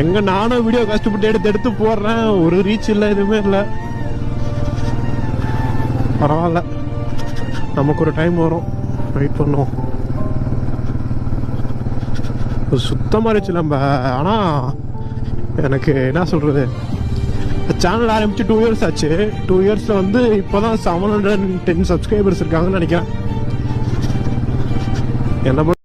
எங்க நானும் வீடியோ கஷ்டப்பட்டு எடுத்து போடுறேன், ஒரு ரீச் இல்லை, எதுவுமே இல்லை. பரவாயில்ல, நமக்கு ஒரு டைம் வரும், வெயிட் பண்ணுவோம். சுத்தமாக இருந்துச்சு நம்ம. ஆனால் எனக்கு என்ன சொல்கிறது, சேனல் ஆரம்பிச்சு 2 இயர்ஸ் ஆச்சு. 2 இயர்ஸில் வந்து இப்போ தான் 710 சப்ஸ்கிரைபர்ஸ் இருக்காங்கன்னு நினைக்கிறேன். என்ன